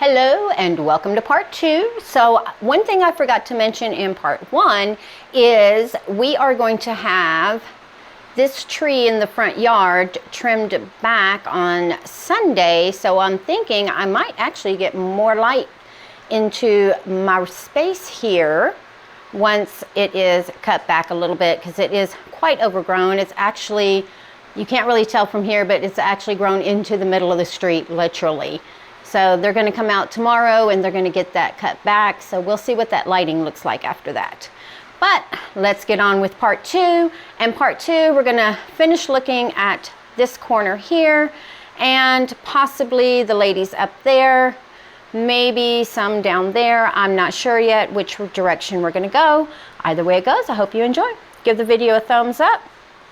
Hello and welcome to part 2. So one thing I forgot to mention in part 1 is we are going to have this tree in the front yard trimmed back on Sunday. So I'm thinking I might actually get more light into my space here once it is cut back a little bit, because it is quite overgrown. It's actually, you can't really tell from here, but it's actually grown into the middle of the street, literally. So they're going to come out tomorrow and they're going to get that cut back. So we'll see what that lighting looks like after that. But let's get on with part 2. And part 2, we're going to finish looking at this corner here and possibly the ladies up there, maybe some down there. I'm not sure yet which direction we're going to go. Either way it goes, I hope you enjoy. Give the video a thumbs up,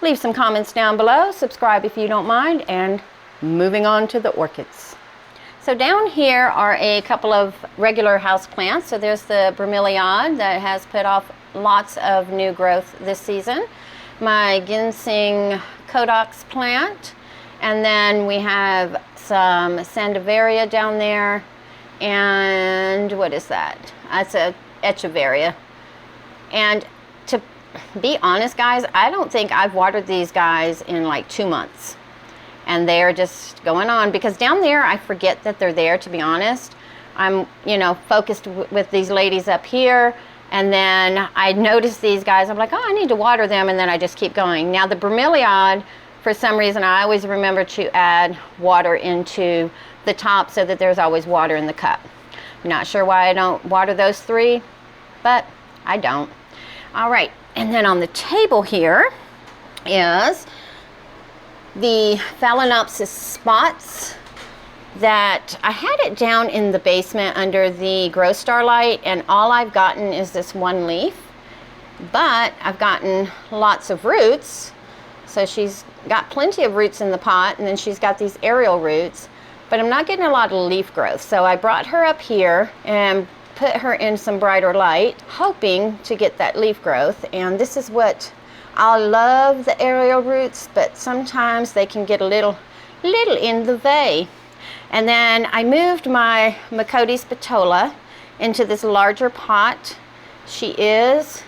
leave some comments down below, subscribe if you don't mind, and moving on to the orchids. So down here are a couple of regular house plants. So there's the bromeliad that has put off lots of new growth this season. My ginseng codox plant. And then we have some sandivaria down there. And what is that? That's a echeveria. And to be honest, guys, I don't think I've watered these guys in like 2 months. And they're just going on, because down there I forget that they're there, to be honest. I'm, focused with these ladies up here, and then I notice these guys. I'm like, oh, I need to water them, and then I just keep going. Now the bromeliad, for some reason, I always remember to add water into the top so that there's always water in the cup. I'm not sure why I don't water those 3, but I don't. All right, and then on the table here is the Phalaenopsis Spots that I had it down in the basement under the Grow Starlight, and all I've gotten is this one leaf, but I've gotten lots of roots. So she's got plenty of roots in the pot, and then she's got these aerial roots, but I'm not getting a lot of leaf growth. So I brought her up here and put her in some brighter light, hoping to get that leaf growth. And this is what I love, the aerial roots, but sometimes they can get a little in the way. And then I moved my Mccoy's Patola into this larger pot. She is,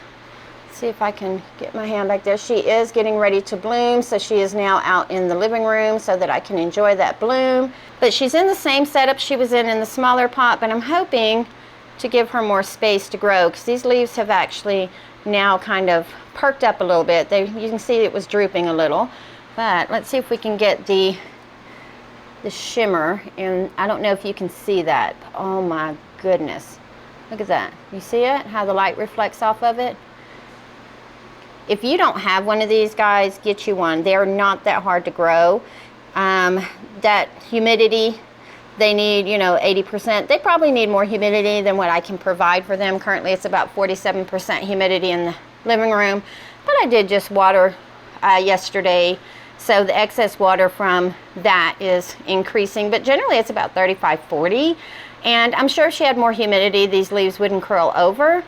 let's see if I can get my hand back there. She is getting ready to bloom, so she is now out in the living room so that I can enjoy that bloom. But she's in the same setup she was in the smaller pot, but I'm hoping to give her more space to grow, because these leaves have actually now kind of perked up a little bit. You can see it was drooping a little, but let's see if we can get the shimmer. And I don't know if you can see that. Oh my goodness, look at that. You see it, how the light reflects off of it? If you don't have one of these guys, get you one. They're not that hard to grow. That humidity, they need, 80%. They probably need more humidity than what I can provide for them. Currently it's about 47% humidity in the living room, but I did just water yesterday, so the excess water from that is increasing, but generally it's about 35-40, and I'm sure if she had more humidity, these leaves wouldn't curl over,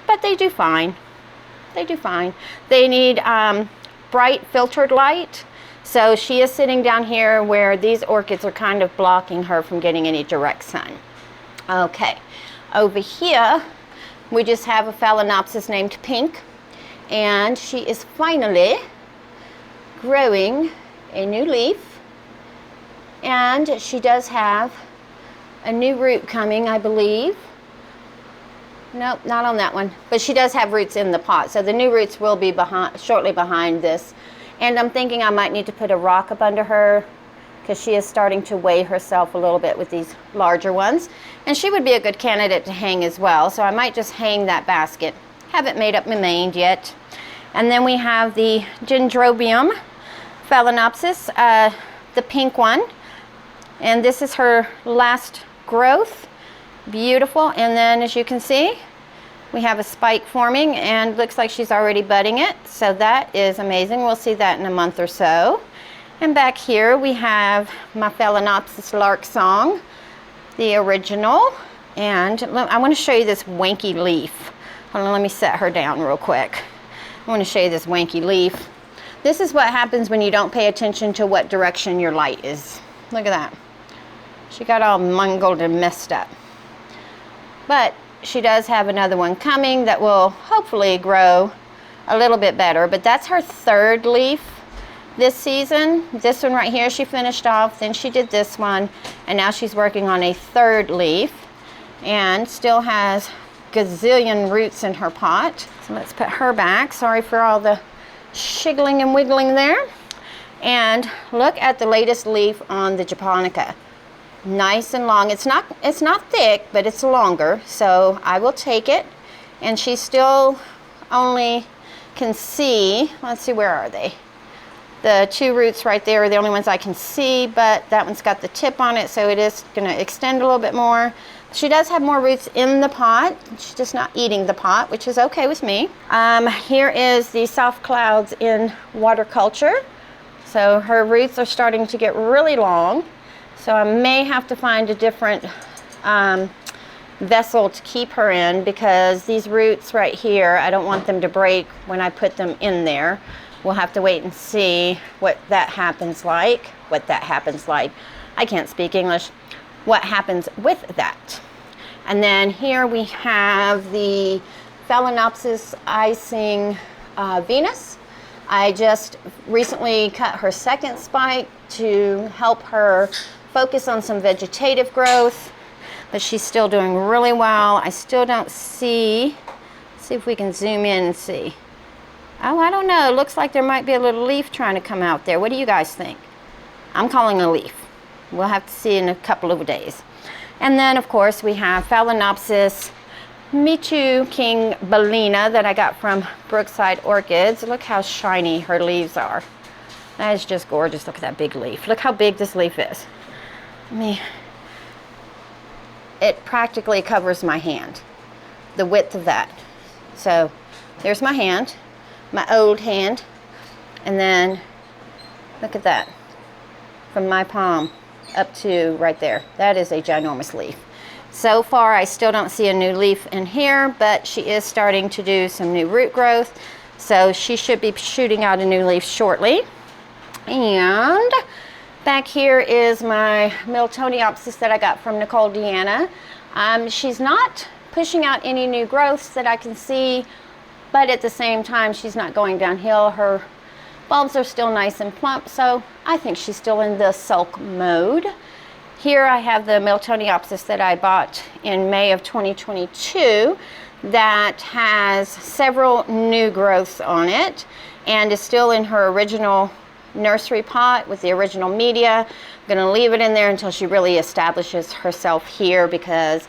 but they do fine. They do fine. They need bright filtered light. So she is sitting down here where these orchids are kind of blocking her from getting any direct sun. Okay, over here we just have a Phalaenopsis named Pink, and she is finally growing a new leaf, and she does have a new root coming, I believe. Nope, not on that one, but she does have roots in the pot, so the new roots will be shortly behind this. And I'm thinking I might need to put a rock up under her, because she is starting to weigh herself a little bit with these larger ones. And she would be a good candidate to hang as well. So I might just hang that basket. Haven't made up my mind yet. And then we have the Dendrobium Phalaenopsis, the pink one. And this is her last growth. Beautiful. And then, as you can see, we have a spike forming, and looks like she's already budding it. So that is amazing. We'll see that in a month or so. And back here we have my Phalaenopsis Lark Song, the original. And I want to show you this wanky leaf. Hold on, let me set her down real quick. I want to show you this wanky leaf. This is what happens when you don't pay attention to what direction your light is. Look at that. She got all mangled and messed up. But she does have another one coming that will hopefully grow a little bit better. But that's her third leaf this season. This one right here she finished off, then she did this one, and now she's working on a third leaf and still has gazillion roots in her pot. So let's put her back. Sorry for all the shiggling and wiggling there. And look at the latest leaf on the japonica. Nice and long. It's not thick, but it's longer, so I will take it. And she still only can see, let's see, where are they? The two roots right there are the only ones I can see, but that one's got the tip on it, so it is going to extend a little bit more. She does have more roots in the pot. She's just not eating the pot, which is okay with me. Here is the soft clouds in water culture. So her roots are starting to get really long. So I may have to find a different vessel to keep her in, because these roots right here, I don't want them to break when I put them in there. We'll have to wait and see what that happens like. I can't speak English. What happens with that. And then here we have the Phalaenopsis icing Venus. I just recently cut her second spike to help her focus on some vegetative growth, but she's still doing really well. I still don't see, let's see if we can zoom in and see. Oh, I don't know. It looks like there might be a little leaf trying to come out there. What do you guys think? I'm calling a leaf. We'll have to see in a couple of days. And then, of course, we have Phalaenopsis Michu King Bellina that I got from Brookside Orchids. Look how shiny her leaves are. That is just gorgeous. Look at that big leaf. Look how big this leaf is. It practically covers my hand, the width of that. So there's my hand, my old hand, and then look at that, from my palm up to right there. That is a ginormous leaf. So far I still don't see a new leaf in here, but she is starting to do some new root growth, so she should be shooting out a new leaf shortly. And back here is my Miltoniopsis that I got from Nicole Deanna. She's not pushing out any new growths that I can see, but at the same time she's not going downhill. Her bulbs are still nice and plump, so I think she's still in the sulk mode. Here I have the Miltoniopsis that I bought in May of 2022 that has several new growths on it and is still in her original nursery pot with the original media. I'm going to leave it in there until she really establishes herself here because,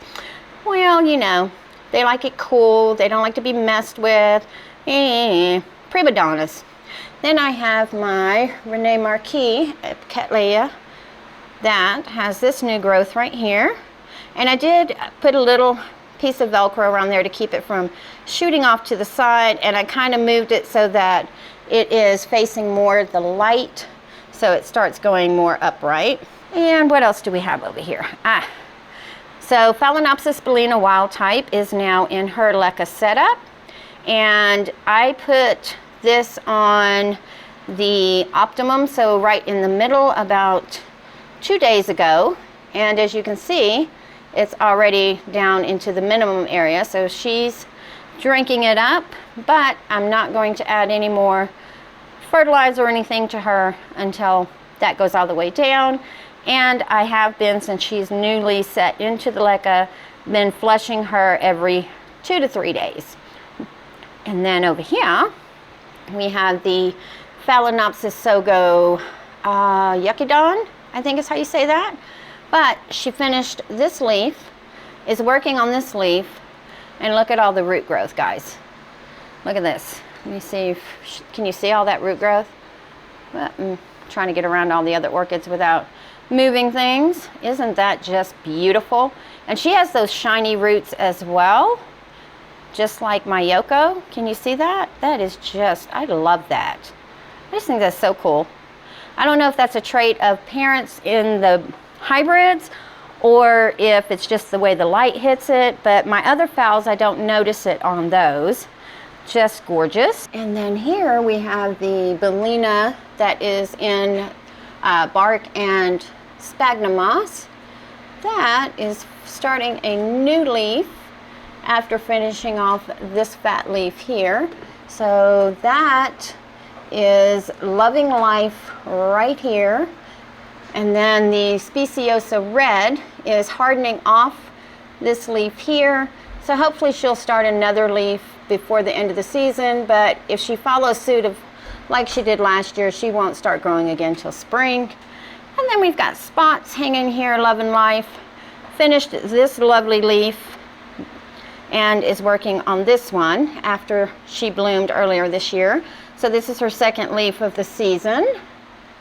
well, you know, they like it cool. They don't like to be messed with. Prima donnas. Then I have my Rene Marquis Cattleya that has this new growth right here. And I did put a little piece of Velcro around there to keep it from shooting off to the side, and I kind of moved it so that it is facing more the light, so it starts going more upright. And what else do we have over here? So Phalaenopsis Ballina wild type is now in her LECA setup, and I put this on the optimum, so right in the middle, about 2 days ago, and as you can see, it's already down into the minimum area, so she's drinking it up, but I'm not going to add any more fertilizer or anything to her until that goes all the way down. And I have been, since she's newly set into the LECA, been flushing her every 2 to 3 days. And then over here we have the Phalaenopsis Sogo Yuckydon, I think is how you say that. But she finished this leaf, is working on this leaf, and look at all the root growth, guys. Look at this. Let me see if, can you see all that root growth? Well, I'm trying to get around all the other orchids without moving things. Isn't that just beautiful? And she has those shiny roots as well, just like my Yoko. Can you see that? That is just, I love that. I just think that's so cool. I don't know if that's a trait of parents in the hybrids or if it's just the way the light hits it, but my other phals, I don't notice it on those. Just gorgeous. And then here we have the Bellina that is in bark and sphagnum moss. that is starting a new leaf after finishing off this fat leaf here. So that is loving life right here. And then the Speciosa red is hardening off this leaf here. So hopefully she'll start another leaf before the end of the season, but if she follows suit of like she did last year, she won't start growing again till spring. And then we've got Spots hanging here, loving life. Finished this lovely leaf and is working on this one after she bloomed earlier this year. So this is her second leaf of the season.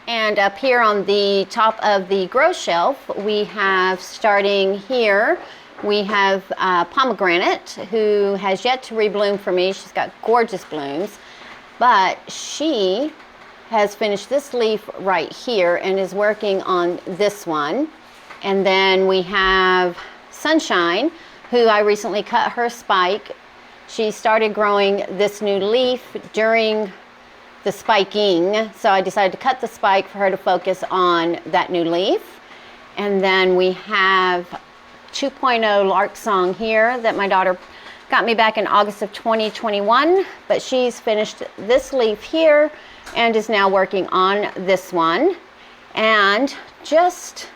And up here on the top of the grow shelf, we have, starting here, we have Pomegranate, who has yet to rebloom for me. She's got gorgeous blooms, but she has finished this leaf right here and is working on this one. And then we have Sunshine, who I recently cut her spike. She started growing this new leaf during the spiking, so I decided to cut the spike for her to focus on that new leaf. And then we have 2.0 Lark Song here that my daughter got me back in August of 2021, but she's finished this leaf here and is now working on this one. And just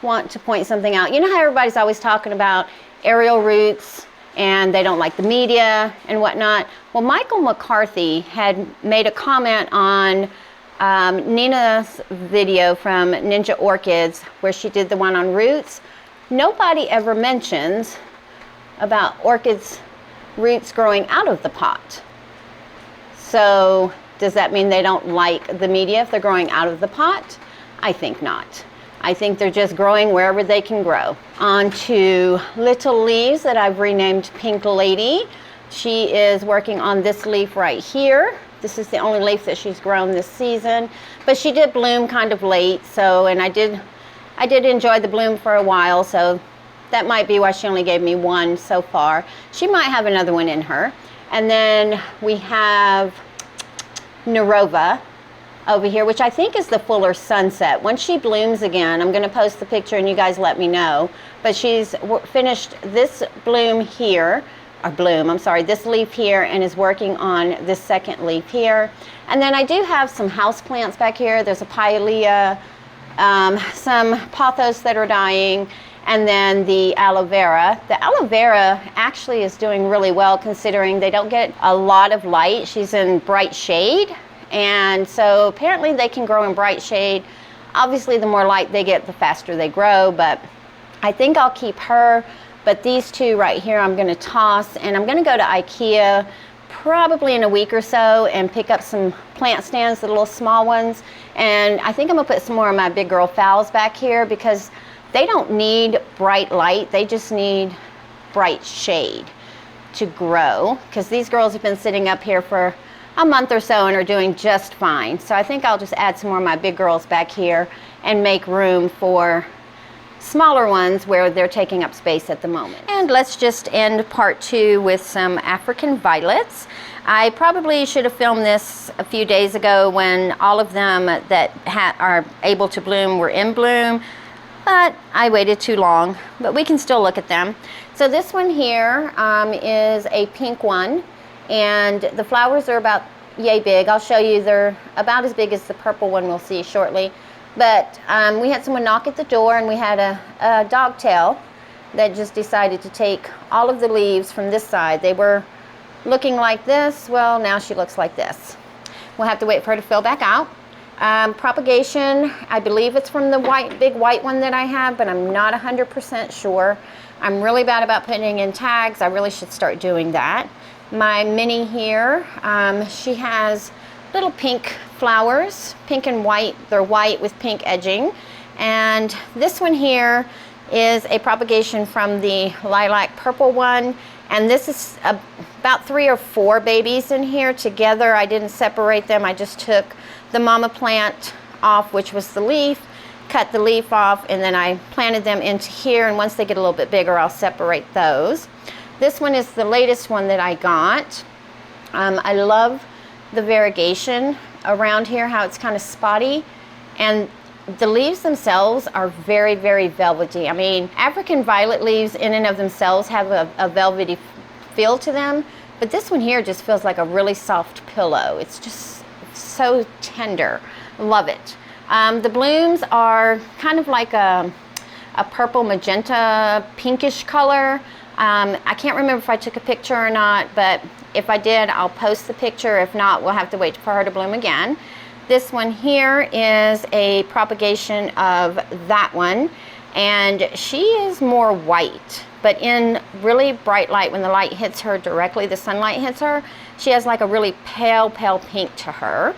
want to point something out. You know how everybody's always talking about aerial roots and they don't like the media and whatnot? Well, Michael McCarthy had made a comment on Nina's video from Ninja Orchids where she did the one on roots. Nobody ever mentions about orchids' roots growing out of the pot. So does that mean they don't like the media if they're growing out of the pot? I think not. I think they're just growing wherever they can grow. On to little leaves that I've renamed Pink Lady. She is working on this leaf right here. This is the only leaf that she's grown this season, but she did bloom kind of late, so, and I did enjoy the bloom for a while, so that might be why she only gave me one so far. She might have another one in her. And then we have Naropa over here, which I think is the fuller sunset. Once she blooms again, I'm gonna post the picture and you guys let me know. But she's finished this bloom here, or bloom, I'm sorry, this leaf here, and is working on this second leaf here. And then I do have some house plants back here. There's a Pylea, some pothos that are dying, and then the aloe vera. The aloe vera actually is doing really well considering they don't get a lot of light. She's in bright shade, and so apparently they can grow in bright shade. Obviously the more light they get, the faster they grow, but I think I'll keep her. But these two right here I'm gonna toss, and I'm gonna go to IKEA probably in a week or so and pick up some plant stands, the little small ones. And I think I'm gonna put some more of my big girl phals back here because they don't need bright light, they just need bright shade to grow, because these girls have been sitting up here for a month or so and are doing just fine. So I think I'll just add some more of my big girls back here and make room for smaller ones where they're taking up space at the moment. And let's just end part 2 with some African violets. I probably should have filmed this a few days ago when all of them that are able to bloom were in bloom, but I waited too long, but we can still look at them. So this one here is a pink one, and the flowers are about yay big. I'll show you, they're about as big as the purple one we'll see shortly. But we had someone knock at the door, and we had a dogtail that just decided to take all of the leaves from this side. They were looking like this. Well, now she looks like this. We'll have to wait for her to fill back out. Propagation, I believe it's from the big white one that I have, but I'm not 100% sure. I'm really bad about putting in tags. I really should start doing that. My mini here, she has little pink flowers, pink and white. They're white with pink edging. And this one here is a propagation from the lilac purple one. And this is about 3 or 4 babies in here together. I didn't separate them. I just took the mama plant off, which was the leaf, cut the leaf off, and then I planted them into here. And once they get a little bit bigger, I'll separate those. This one is the latest one that I got. I love the variegation around here, how it's kind of spotty. And the leaves themselves are very, very velvety. I mean, African violet leaves in and of themselves have a velvety feel to them, but this one here just feels like a really soft pillow. It's just so tender. Love it. The blooms are kind of like a purple magenta pinkish color. I can't remember if I took a picture or not, but if I did, I'll post the picture. If not, we'll have to wait for her to bloom again. This one here is a propagation of that one, and she is more white, but in really bright light, when the light hits her directly, the sunlight hits her, she has like a really pale, pale pink to her.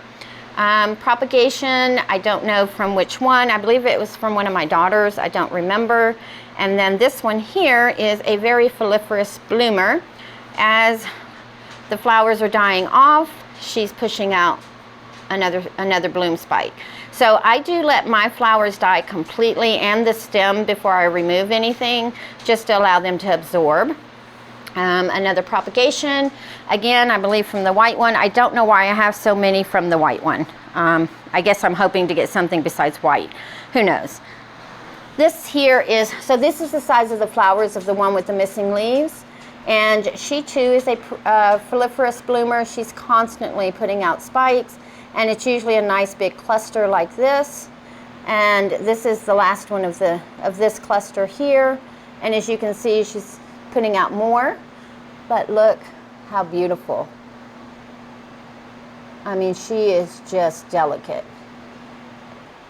Propagation, I don't know from which one. I believe it was from one of my daughters. I don't remember. And then this one here is a very foliferous bloomer. As the flowers are dying off, she's pushing out another bloom spike. So I do let my flowers die completely and the stem before I remove anything, just to allow them to absorb. Another propagation, again, I believe from the white one. I don't know why I have so many from the white one. I guess I'm hoping to get something besides white. Who knows? This here is, so this is the size of the flowers of the one with the missing leaves. And she too is a foliferous bloomer. She's constantly putting out spikes, and it's usually a nice big cluster like this. And this is the last one of this cluster here. And as you can see, she's putting out more, but look how beautiful. I mean, she is just delicate.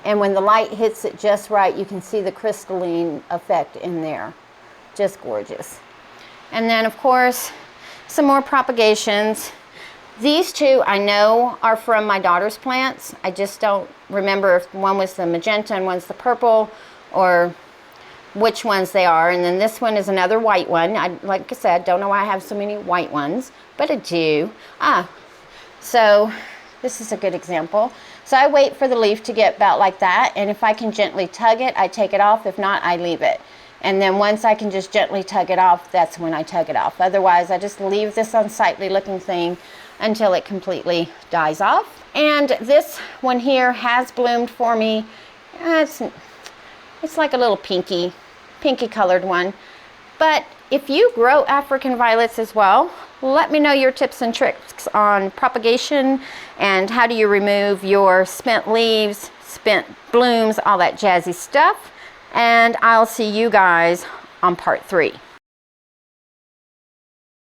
And when the light hits it just right, you can see the crystalline effect in there. Just gorgeous. And then, of course, some more propagations. These two I know are from my daughter's plants. I just don't remember if one was the magenta and one's the purple, or which ones they are. And then this one is another white one. Like I said, don't know why I have so many white ones, but I do. So this is a good example. So I wait for the leaf to get about like that, and if I can gently tug it, I take it off. If not, I leave it. And then once I can just gently tug it off, that's when I tug it off. Otherwise, I just leave this unsightly looking thing until it completely dies off. And this one here has bloomed for me. It's like a little pinky colored one. But if you grow African violets as well, let me know your tips and tricks on propagation and how do you remove your spent leaves, spent blooms, all that jazzy stuff. And I'll see you guys on part 3.